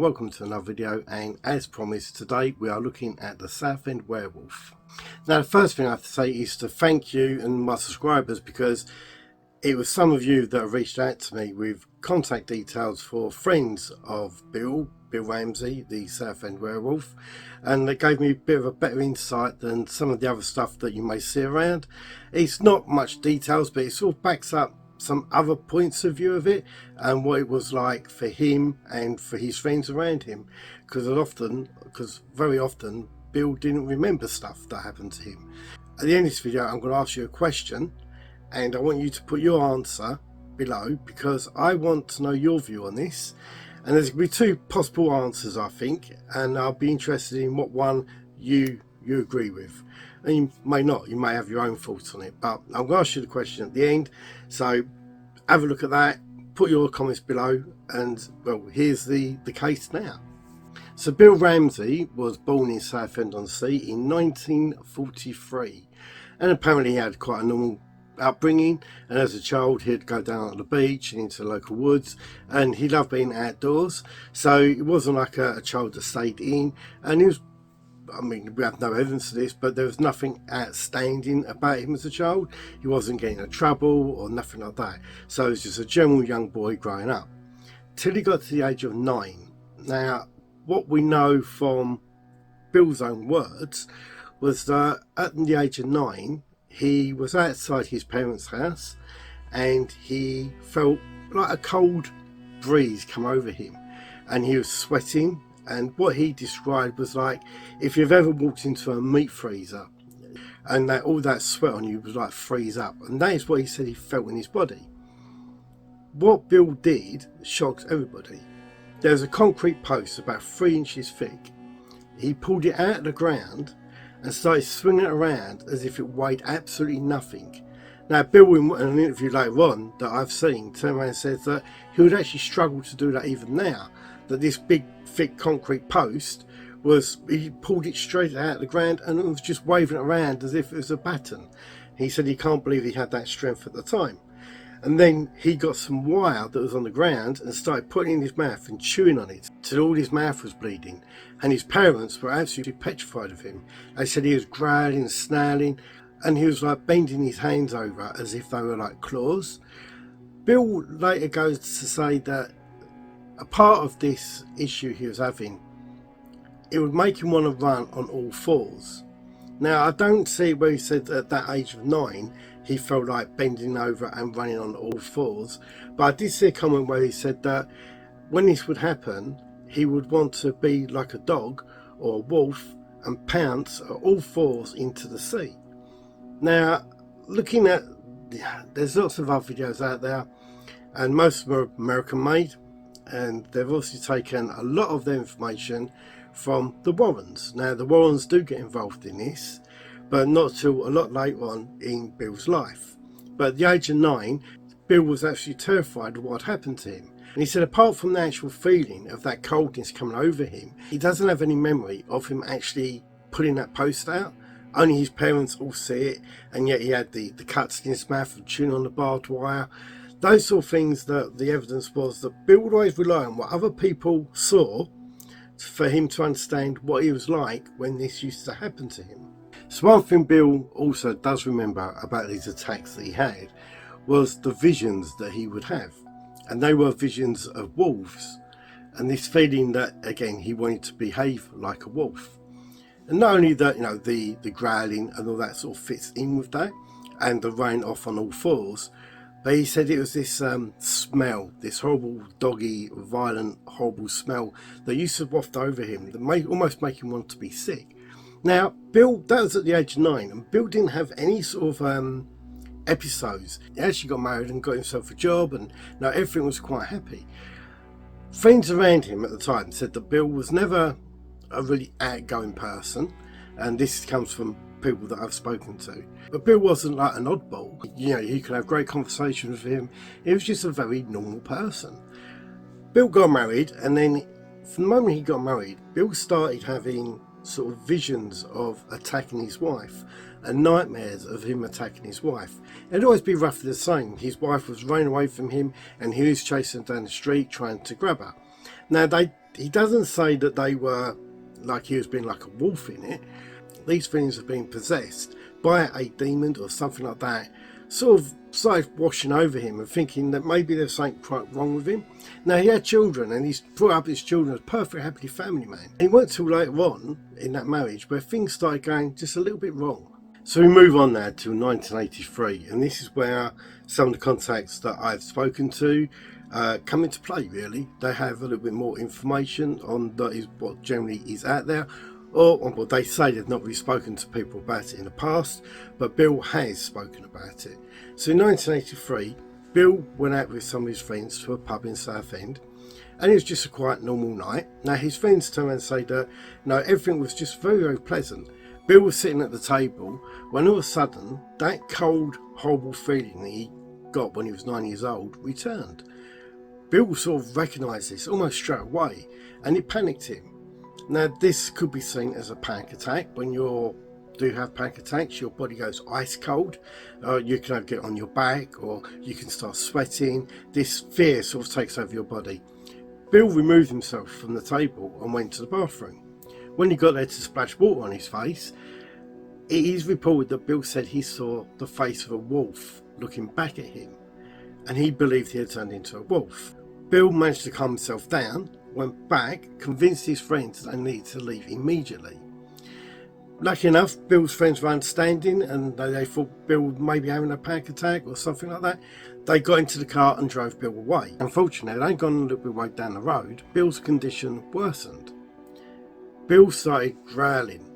welcome to another video, and as promised today we are looking at the Southend Werewolf. Now the first thing I have to say is to thank you and my subscribers, because it was some of you that reached out to me with contact details for friends of Bill Ramsey, the Southend Werewolf, and they gave me a bit of a better insight than some of the other stuff that you may see around. It's not much details, but it sort of backs up some other points of view of it and what it was like for him and for his friends around him, because very often Bill didn't remember stuff that happened to him. At the end of this video I'm going to ask you a question, and I want you to put your answer below because I want to know your view on this. And there's going to be two possible answers, I think, and I'll be interested in what one you agree with. And you may not, you may have your own thoughts on it, but I'm going to ask you the question at the end, so have a look at that, put your comments below, and well, here's the case now. So Bill Ramsey was born in Southend-on-Sea in 1943, and apparently he had quite a normal upbringing, and as a child he'd go down on the beach and into the local woods, and he loved being outdoors. So it wasn't like a child that stayed in, and he was, I mean, we have no evidence of this, but there was nothing outstanding about him as a child. He wasn't getting into trouble or nothing like that. So he was just a general young boy growing up till he got to the age of 9. Now what we know from Bill's own words was that at the age of 9 he was outside his parents' house and he felt like a cold breeze come over him and he was sweating. And what he described was like if you've ever walked into a meat freezer and that all that sweat on you was like freeze up, and that is what he said he felt in his body. What Bill did shocked everybody. There was a concrete post about 3 inches thick. He pulled it out of the ground and started swinging it around as if it weighed absolutely nothing. Now Bill, in an interview later on that I've seen, turned around and said that he would actually struggle to do that even now, that this big thick concrete post he pulled it straight out of the ground and it was just waving it around as if it was a baton. He said he can't believe he had that strength at the time. And then he got some wire that was on the ground and started putting it in his mouth and chewing on it till all his mouth was bleeding, and his parents were absolutely petrified of him. They said he was growling and snarling, and he was like bending his hands over as if they were like claws. Bill later goes to say that a part of this issue he was having, it would make him want to run on all fours. Now I don't see where he said at that age of 9 he felt like bending over and running on all fours, but I did see a comment where he said that when this would happen he would want to be like a dog or a wolf and pounce at all fours into the sea. Now looking at, there's lots of other videos out there and most of them are American made, and they've also taken a lot of the information from the Warrens. Now the Warrens do get involved in this, but not till a lot later on in Bill's life. But at the age of 9 Bill was actually terrified of what had happened to him, and he said apart from the actual feeling of that coldness coming over him, he doesn't have any memory of him actually putting that post out. Only his parents all see it, and yet he had the cuts in his mouth and chewing on the barbed wire. Those sort of things, that the evidence was that Bill would always rely on what other people saw for him to understand what he was like when this used to happen to him. So one thing Bill also does remember about these attacks that he had was the visions that he would have, and they were visions of wolves, and this feeling that again he wanted to behave like a wolf. And not only that, you know, the growling and all that sort of fits in with that, and the running off on all fours, but he said it was this smell, this horrible doggy, violent, horrible smell that used to waft over him that almost make him want to be sick. Now Bill, that was at the age of 9, and Bill didn't have any sort of episodes. He actually got married and got himself a job, and now everything was quite happy. Friends around him at the time said that Bill was never a really outgoing person, and this comes from people that I've spoken to. But Bill wasn't like an oddball. You know, you could have great conversations with him. He was just a very normal person. Bill got married, and then from the moment he got married, Bill started having sort of visions of attacking his wife and nightmares of him attacking his wife. It'd always be roughly the same. His wife was running away from him and he was chasing her down the street trying to grab her. Now He doesn't say that they were like he was being like a wolf in it. These feelings of being possessed by a demon or something like that sort of started washing over him and thinking that maybe there's something quite wrong with him. Now, he had children and he's brought up his children as a perfect happy family man. It weren't till later on in that marriage where things started going just a little bit wrong. So we move on now to 1983, and this is where some of the contacts that I've spoken to come into play, really. They have a little bit more information on that is what generally is out there, or well, they say they've not really spoken to people about it in the past, but Bill has spoken about it. So in 1983, Bill went out with some of his friends to a pub in Southend, and it was just a quite normal night. Now, his friends turned around and said that no, everything was just very, very pleasant. Bill was sitting at the table when all of a sudden that cold, horrible feeling that he got when he was 9 years old returned. Bill sort of recognised this almost straight away, and it panicked him. Now, this could be seen as a panic attack. When you do have panic attacks, your body goes ice cold. You can get on your back, or you can start sweating. This fear sort of takes over your body. Bill removed himself from the table and went to the bathroom. When he got there to splash water on his face, it is reported that Bill said he saw the face of a wolf looking back at him, and he believed he had turned into a wolf. Bill managed to calm himself down, went back, convinced his friends that they needed to leave immediately. Lucky enough, Bill's friends were understanding, and they thought Bill may be having a panic attack or something like that. They got into the car and drove Bill away. Unfortunately, they'd gone a little bit way down the road. Bill's condition worsened. Bill started growling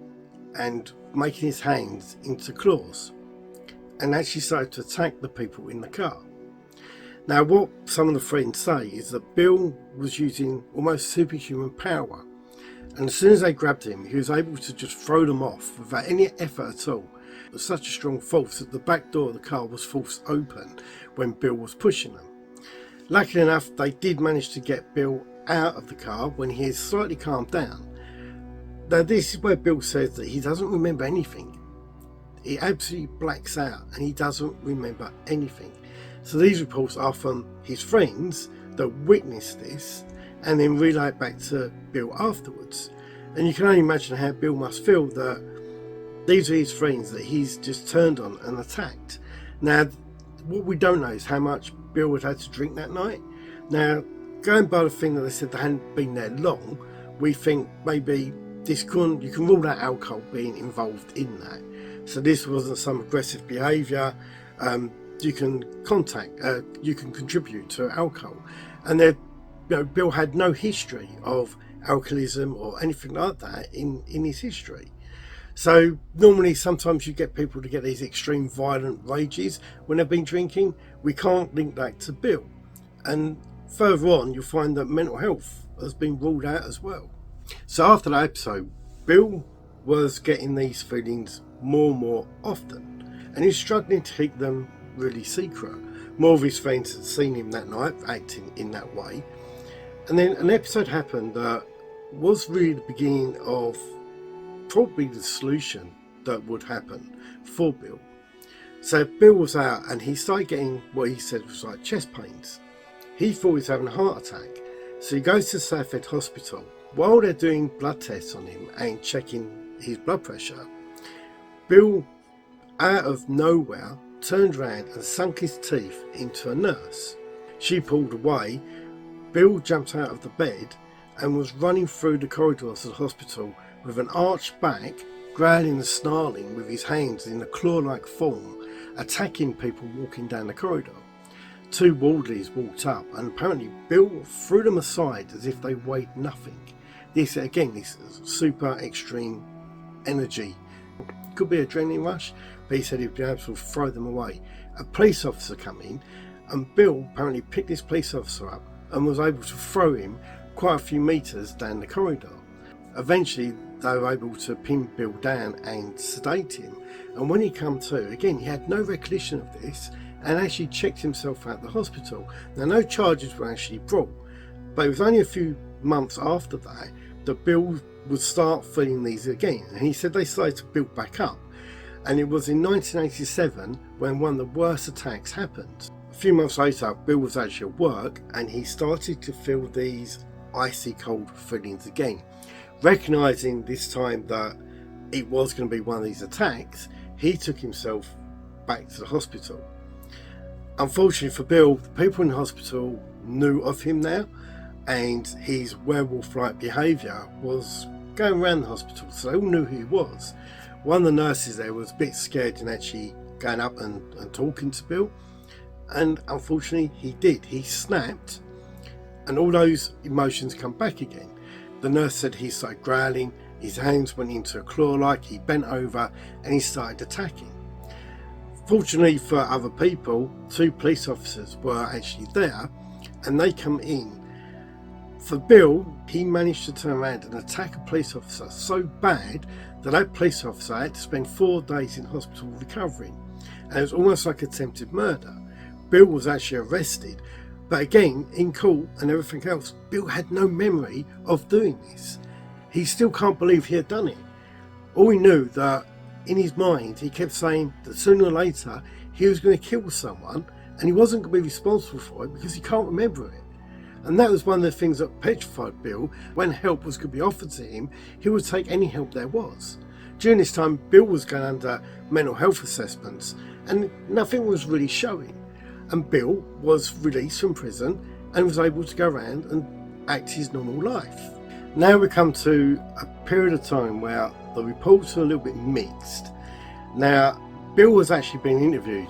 and making his hands into claws, and actually started to attack the people in the car. Now, what some of the friends say is that Bill was using almost superhuman power, and as soon as they grabbed him, he was able to just throw them off without any effort at all. It was such a strong force that the back door of the car was forced open when Bill was pushing them. Luckily enough, they did manage to get Bill out of the car when he had slightly calmed down. Now, this is where Bill says that he doesn't remember anything. He absolutely blacks out and he doesn't remember anything. So these reports are from his friends that witnessed this and then relay it back to Bill afterwards. And you can only imagine how Bill must feel that these are his friends that he's just turned on and attacked. Now, what we don't know is how much Bill would have had to drink that night. Now, going by the thing that they said they hadn't been there long, we think maybe you can rule out alcohol being involved in that. So this wasn't some aggressive behaviour. You can contribute to alcohol, and Bill had no history of alcoholism or anything like that in his history. So normally, sometimes you get people to get these extreme violent rages when they've been drinking. We can't link that to Bill, and further on, you'll find that mental health has been ruled out as well. So after that episode, Bill was getting these feelings more and more often, and he was struggling to keep them really secret. More of his friends had seen him that night acting in that way, and then an episode happened that was really the beginning of probably the solution that would happen for Bill. So Bill was out and he started getting what he said was like chest pains. He thought he was having a heart attack, so he goes to Southend Hospital. While they're doing blood tests on him and checking his blood pressure, Bill, out of nowhere, turned around and sunk his teeth into a nurse. She pulled away. Bill jumped out of the bed and was running through the corridors of the hospital with an arched back, growling and snarling with his hands in a claw-like form, attacking people walking down the corridor. Two wardlies walked up and apparently Bill threw them aside as if they weighed nothing. This super extreme energy. Could be adrenaline rush, but he said he'd be able to throw them away. A police officer came in and Bill apparently picked this police officer up and was able to throw him quite a few metres down the corridor. Eventually they were able to pin Bill down and sedate him, and when he came to, again he had no recollection of this and actually checked himself out the hospital. Now, no charges were actually brought, but it was only a few months after that Bill would start feeling these again, and he said they started to build back up, and it was in 1987 when one of the worst attacks happened. A few months later, Bill was actually at work and he started to feel these icy cold feelings again. Recognising this time that it was going to be one of these attacks, he took himself back to the hospital. Unfortunately for Bill, the people in the hospital knew of him now, and his werewolf-like behaviour was going around the hospital, so they all knew who he was. One of the nurses there was a bit scared and actually going up and talking to Bill, and unfortunately he did. He snapped, and all those emotions come back again. The nurse said he started growling, his hands went into a claw-like, he bent over and he started attacking. Fortunately for other people, 2 police officers were actually there, and they come in. For Bill, he managed to turn around and attack a police officer so bad that police officer had to spend 4 days in hospital recovering, and it was almost like attempted murder. Bill was actually arrested, but again, in court and everything else, Bill had no memory of doing this. He still can't believe he had done it. All he knew that in his mind, he kept saying that sooner or later he was going to kill someone, and he wasn't going to be responsible for it because he can't remember it. And that was one of the things that petrified Bill. When help was going to be offered to him, he would take any help there was. During this time, Bill was going under mental health assessments, and nothing was really showing. And Bill was released from prison and was able to go around and act his normal life. Now we come to a period of time where the reports are a little bit mixed. Now, Bill was actually being interviewed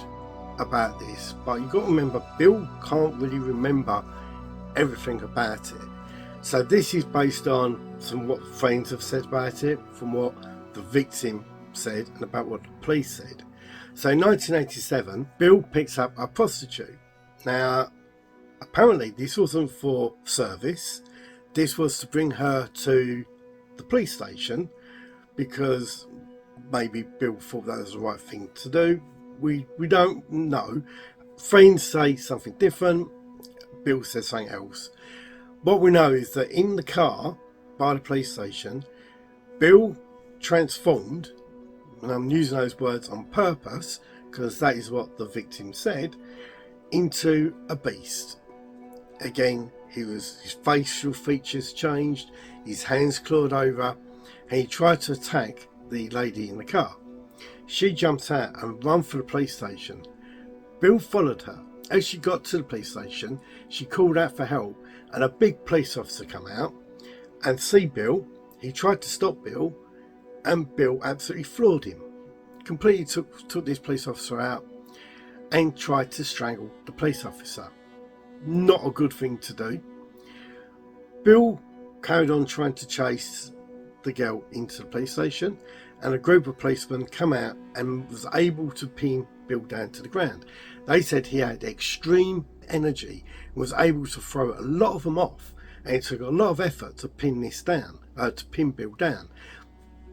about this, but you've got to remember, Bill can't really remember everything about it. So this is based on some what friends have said about it, from what the victim said, and about what the police said. So in 1987, Bill picks up a prostitute. Now, apparently this wasn't for service. This was to bring her to the police station because maybe Bill thought that was the right thing to do. We don't know. Friends say something different. Bill says something else. What we know is that in the car by the police station, Bill transformed, and I'm using those words on purpose because that is what the victim said, into a beast. Again, his facial features changed, his hands clawed over, and he tried to attack the lady in the car. She jumped out and ran for the police station. Bill followed her. As she got to the police station, she called out for help, and a big police officer came out and see Bill. He tried to stop Bill, and Bill absolutely floored him. Completely took this police officer out and tried to strangle the police officer. Not a good thing to do. Bill carried on trying to chase the girl into the police station, and a group of policemen come out and was able to pin Bill down to the ground. They said he had extreme energy and was able to throw a lot of them off, and it took a lot of effort to pin Bill down.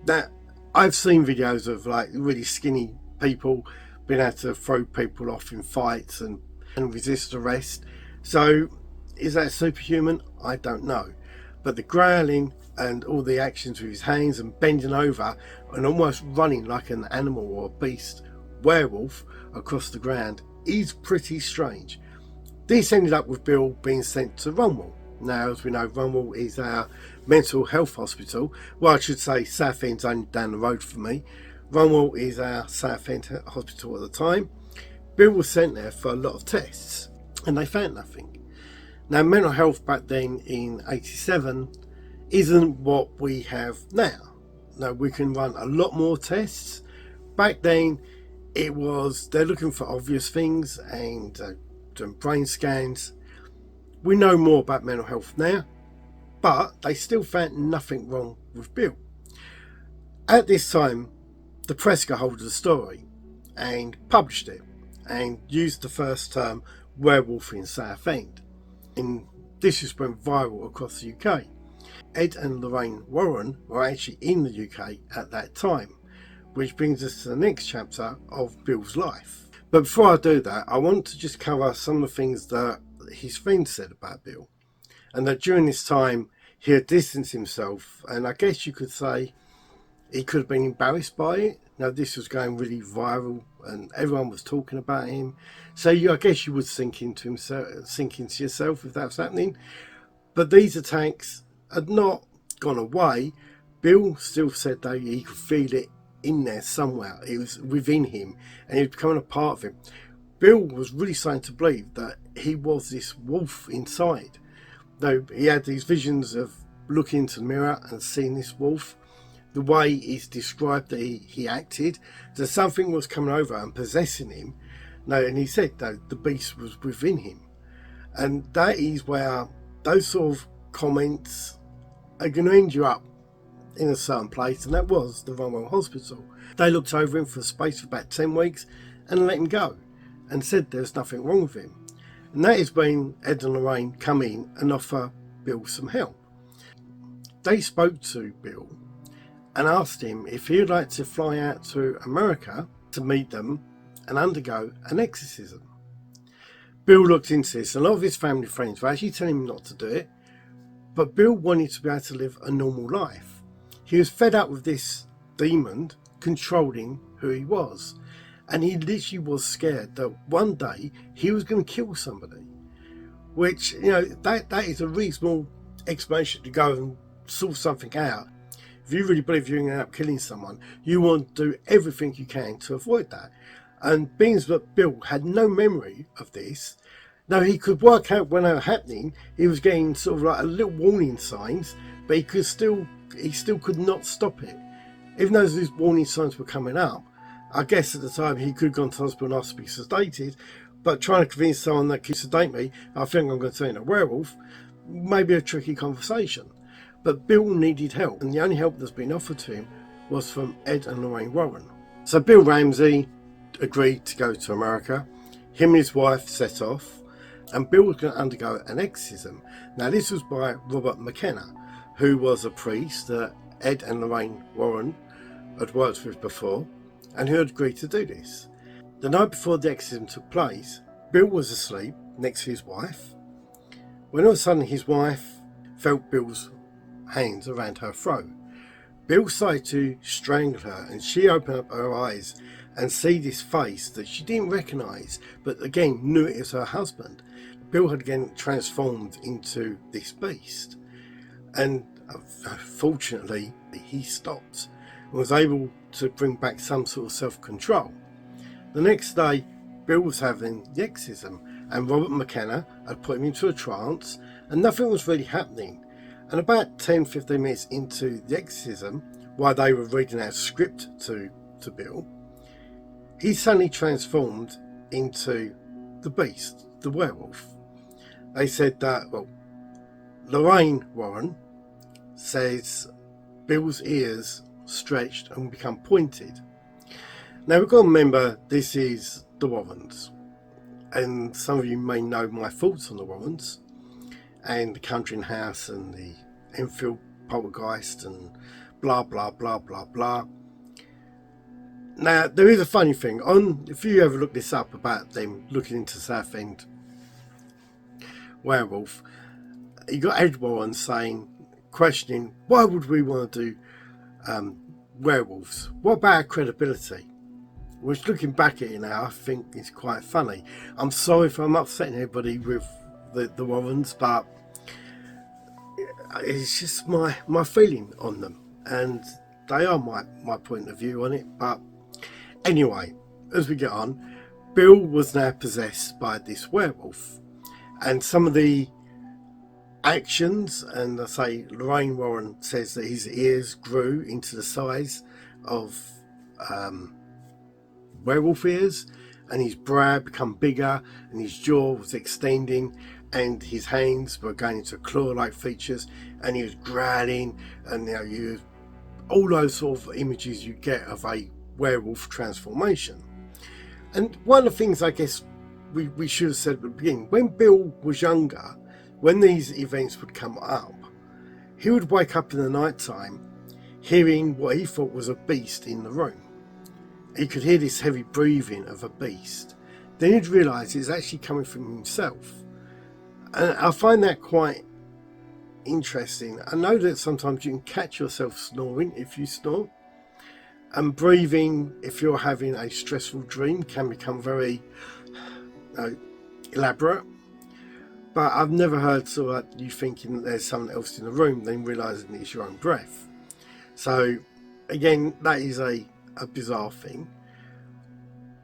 Now, I've seen videos of like really skinny people being able to throw people off in fights and resist arrest. So is that superhuman? I don't know. But the growling and all the actions with his hands and bending over and almost running like an animal or a beast werewolf across the ground is pretty strange. This ended up with Bill being sent to Runwell. Now, as we know, Runwell is our mental health hospital. Well, I should say Southend's only down the road from me. Runwell is our Southend hospital at the time. Bill was sent there for a lot of tests, and they found nothing. Now, mental health back then in 87 isn't what we have now. Now, we can run a lot more tests. Back then, it was, they're looking for obvious things and doing brain scans. We know more about mental health now, but they still found nothing wrong with Bill. At this time, the press got hold of the story and published it and used the first term werewolf in Southend. And this just went viral across the UK. Ed and Lorraine Warren were actually in the UK at that time, which brings us to the next chapter of Bill's life. But before I do that, I want to just cover some of the things that his friends said about Bill, and that during this time he had distanced himself, and I guess you could say he could have been embarrassed by it. Now, this was going really viral and everyone was talking about him, so I guess you would sink into yourself if that was happening. But these attacks had not gone away. Bill still said that he could feel it in there somewhere. It was within him and it was becoming a part of him. Bill was really starting to believe that he was this wolf inside. Though he had these visions of looking into the mirror and seeing this wolf, the way it's described that he acted, that something was coming over and possessing him. No, and he said that the beast was within him. And that is where those sort of comments are going to end you up in a certain place, and that was the Runwell Hospital. They looked over him for a space of about 10 weeks and let him go and said there's nothing wrong with him. And that is when Ed and Lorraine come in and offer Bill some help. They spoke to Bill and asked him if he'd like to fly out to America to meet them and undergo an exorcism. Bill looked into this. A lot of his family friends were actually telling him not to do it, but Bill wanted to be able to live a normal life. He was fed up with this demon controlling who he was, and he literally was scared that one day he was going to kill somebody, which, you know, that is a reasonable explanation to go and sort something out. If you really believe you're going to end up killing someone, you want to do everything you can to avoid that. And being that Bill had no memory of this, now he could work out when they were happening, he was getting sort of like a little warning signs, but he still could not stop it. Even though these warning signs were coming up, I guess at the time he could have gone to hospital and asked to be sedated, but trying to convince someone that can sedate me, I think I'm going to turn into a werewolf, may be a tricky conversation. But Bill needed help, and the only help that's been offered to him was from Ed and Lorraine Warren. So Bill Ramsey agreed to go to America. Him and his wife set off, and Bill was going to undergo an exorcism. Now this was by Robert McKenna, who was a priest that Ed and Lorraine Warren had worked with before, and who had agreed to do this. The night before the exorcism took place, Bill was asleep next to his wife, when all of a sudden his wife felt Bill's hands around her throat. Bill started to strangle her, and she opened up her eyes and see this face that she didn't recognise, but again knew it as her husband. Bill had again transformed into this beast, and fortunately he stopped and was able to bring back some sort of self-control. The next day Bill was having the exorcism, and Robert McKenna had put him into a trance, and nothing was really happening. And about 10-15 minutes into the exorcism, while they were reading out script to Bill, he suddenly transformed into the beast, the werewolf. They said that, well, Lorraine Warren says Bill's ears stretched and become pointed. Now we've got to remember this is the Warrens, and some of you may know my thoughts on the Warrens and the Conjuring house and the Enfield poltergeist and blah blah blah blah blah. Now there is a funny thing on, if you ever look this up about them looking into Southend Werewolf, you got Ed Warren questioning why would we want to do werewolves, what about our credibility? Which, looking back at it now, I think is quite funny. I'm sorry if I'm upsetting everybody with the Warrens, but it's just my feeling on them, and they are my point of view on it. But anyway, as we get on, Bill was now possessed by this werewolf, and some of the actions, and I say Lorraine Warren says that his ears grew into the size of werewolf ears, and his brow become bigger, and his jaw was extending, and his hands were going into claw-like features, and he was growling, and you all those sort of images you get of a werewolf transformation. And one of the things I guess we should have said at the beginning, when Bill was younger, when these events would come up, he would wake up in the night time hearing what he thought was a beast in the room. He could hear this heavy breathing of a beast. Then he'd realise it's actually coming from himself. And I find that quite interesting. I know that sometimes you can catch yourself snoring if you snore. And breathing, if you're having a stressful dream, can become very elaborate. But I've never heard sort of like you thinking that there's someone else in the room, then realising it's your own breath. So again, that is a bizarre thing.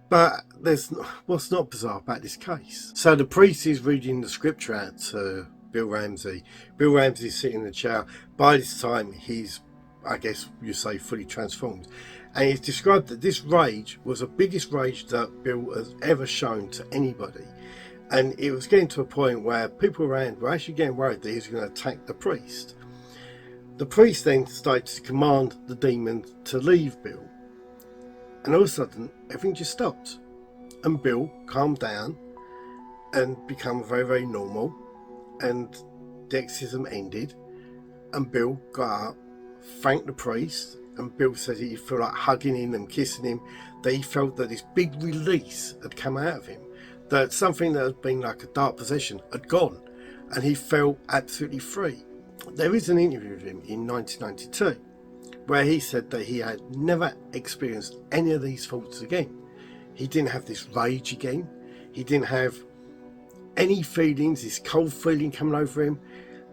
But there's what's not bizarre about this case. So the priest is reading the scripture out to Bill Ramsey. Bill Ramsey's sitting in the chair. By this time, he's, I guess you say, fully transformed. And he's described that this rage was the biggest rage that Bill has ever shown to anybody. And it was getting to a point where people around were actually getting worried that he was going to attack the priest. The priest then started to command the demon to leave Bill. And all of a sudden, everything just stopped. And Bill calmed down and became very, very normal. And the exorcism ended. And Bill got up, thanked the priest. And Bill said he felt like hugging him and kissing him. That he felt that this big release had come out of him. That something that had been like a dark possession had gone. And he felt absolutely free. There is an interview with him in 1992. Where he said that he had never experienced any of these thoughts again. He didn't have this rage again. He didn't have any feelings, this cold feeling coming over him.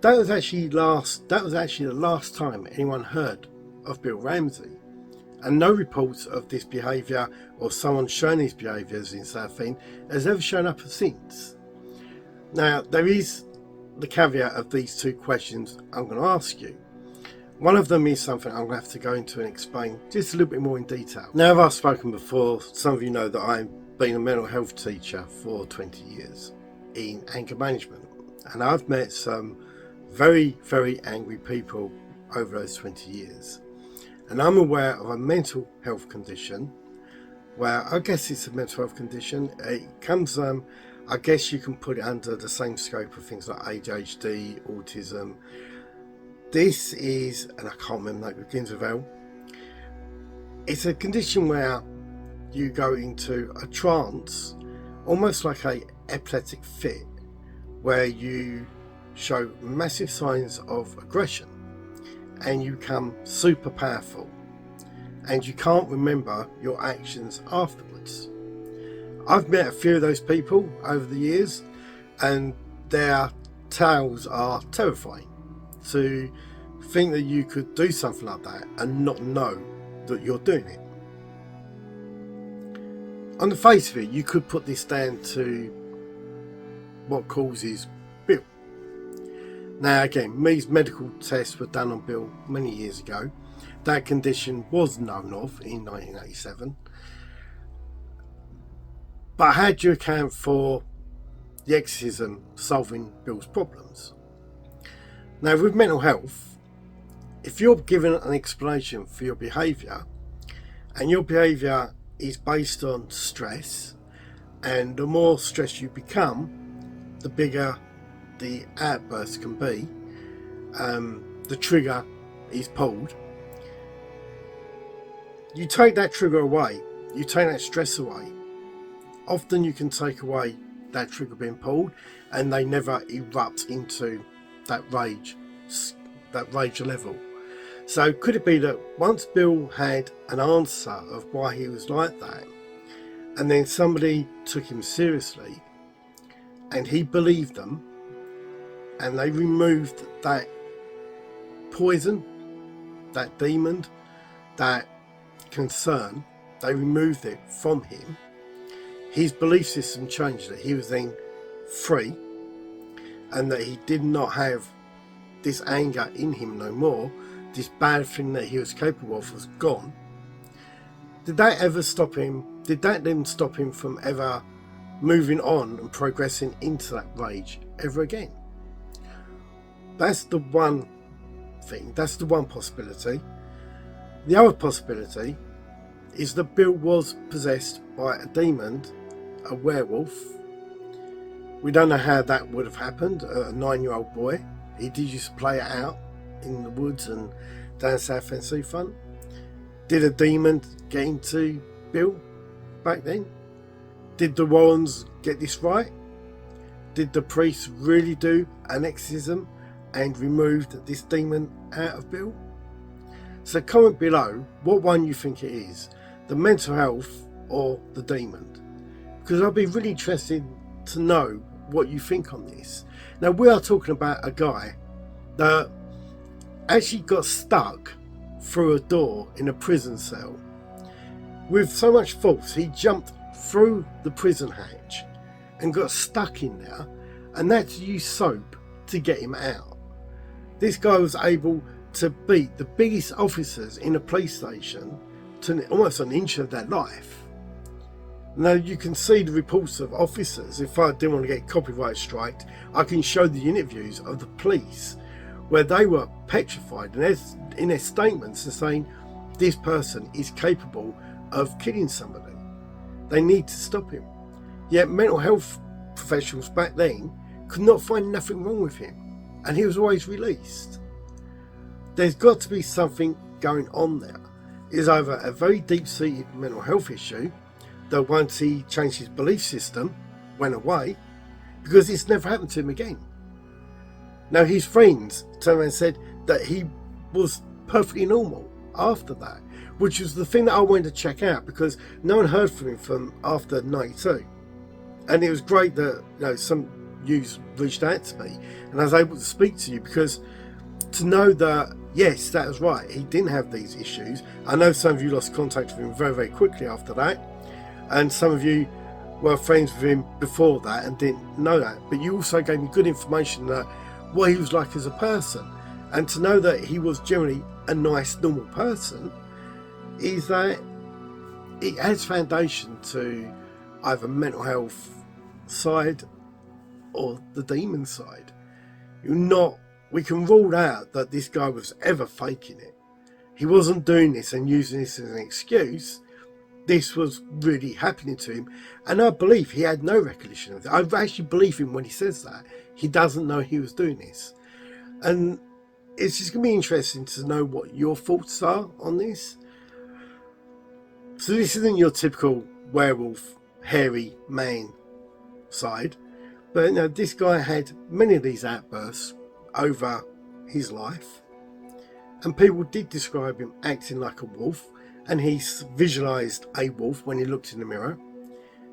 That was actually the last time anyone heard of Bill Ramsey. And no reports of this behaviour or someone showing these behaviours in Southend has ever shown up since. Now, there is the caveat of these two questions I'm going to ask you. One of them is something I'm going to have to go into and explain just a little bit more in detail. Now, I've spoken before, some of you know that I've been a mental health teacher for 20 years in anger management. And I've met some very, very angry people over those 20 years. And I'm aware of a mental health condition where I guess it's a mental health condition. It comes, I guess you can put it under the same scope of things like ADHD, autism. This is, and I can't remember that, it begins with L. It's a condition where you go into a trance, almost like a epileptic fit, where you show massive signs of aggression and you become super powerful and you can't remember your actions afterwards. I've met a few of those people over the years and their tales are terrifying. To think that you could do something like that and not know that you're doing it. On the face of it, you could put this down to what causes Bill. Now again, these medical tests were done on Bill many years ago. That condition was known of in 1987. But how do you account for the exorcism solving Bill's problems? Now, with mental health, if you're given an explanation for your behaviour, and your behaviour is based on stress, and the more stressed you become, the bigger the outburst can be, the trigger is pulled. You take that trigger away, you take that stress away. Often you can take away that trigger being pulled, and they never erupt into that rage level. So could it be that once Bill had an answer of why he was like that, and then somebody took him seriously and he believed them, and they removed that poison, that demon, that concern, they removed it from him, his belief system changed, that he was then free and that he did not have this anger in him no more. This bad thing that he was capable of was gone. Did that ever stop him? Did that then stop him from ever moving on and progressing into that rage ever again? That's the one thing. That's the one possibility. The other possibility is that Bill was possessed by a demon, a werewolf. We don't know how that would have happened. A 9-year-old boy. He did used to play it out in the woods and down Southend Seafront. Did a demon get into Bill back then? Did the Warrens get this right? Did the priest really do an exorcism and removed this demon out of Bill? So comment below what one you think it is, the mental health or the demon, because I'd be really interested to know what you think on this. Now, we are talking about a guy that actually got stuck through a door in a prison cell. With so much force, he jumped through the prison hatch and got stuck in there, and they had to use soap to get him out. This guy was able to beat the biggest officers in a police station to almost an inch of their life. Now, you can see the reports of officers. If I didn't want to get copyright striked, I can show the interviews of the police where they were petrified, and in their statements they're saying this person is capable of killing somebody. They need to stop him. Yet mental health professionals back then could not find nothing wrong with him, and he was always released. There's got to be something going on there. It is either a very deep-seated mental health issue that once he changed his belief system went away, because it's never happened to him again. Now, his friends turned around and said that he was perfectly normal after that, which was the thing that I wanted to check out, because no one heard from him from after 92. And it was great that, you know, some yous reached out to me and I was able to speak to you, because to know that, yes, that was right, he didn't have these issues. I know some of you lost contact with him very, very quickly after that, and some of you were friends with him before that and didn't know that, but you also gave me good information that what he was like as a person, and to know that he was generally a nice, normal person, is that it adds foundation to either mental health side or the demon side. We can rule out that this guy was ever faking it. He wasn't doing this and using this as an excuse. This was really happening to him, and I believe he had no recollection of it. I actually believe him when he says that he doesn't know he was doing this. And it's just going to be interesting to know what your thoughts are on this. So this isn't your typical werewolf, hairy man side, but you know, this guy had many of these outbursts over his life, and people did describe him acting like a wolf, and he visualised a wolf when he looked in the mirror,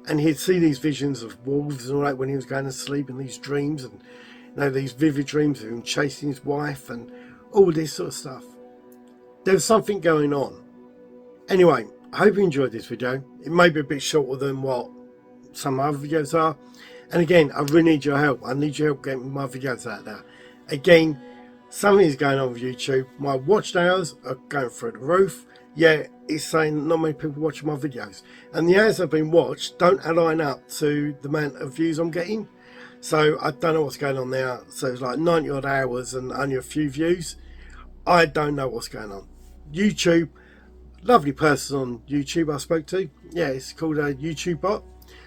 and he'd see these visions of wolves and all that when he was going to sleep, in these dreams, and you know, these vivid dreams of him chasing his wife and all this sort of stuff. There was something going on. Anyway, I hope you enjoyed this video. It may be a bit shorter than what some other videos are, and again, I really need your help. I need your help getting my videos out there. Again, something is going on with YouTube. My watch hours are going through the roof. Yeah, it's saying not many people watching my videos, and the hours I've been watched don't align up to the amount of views I'm getting. So I don't know what's going on there. So it's like 90 odd hours and only a few views. I don't know what's going on. YouTube, lovely person on YouTube I spoke to. Yeah, it's called a YouTube bot.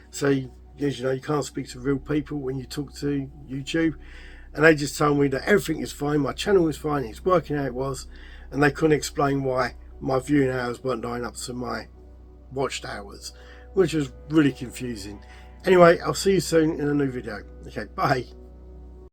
So as you know, you can't speak to real people when you talk to YouTube. And they just told me that everything is fine, my channel is fine, it's working how it was, and they couldn't explain why my viewing hours weren't lining up to my watched hours, which was really confusing. Anyway, I'll see you soon in a new video. Okay, bye.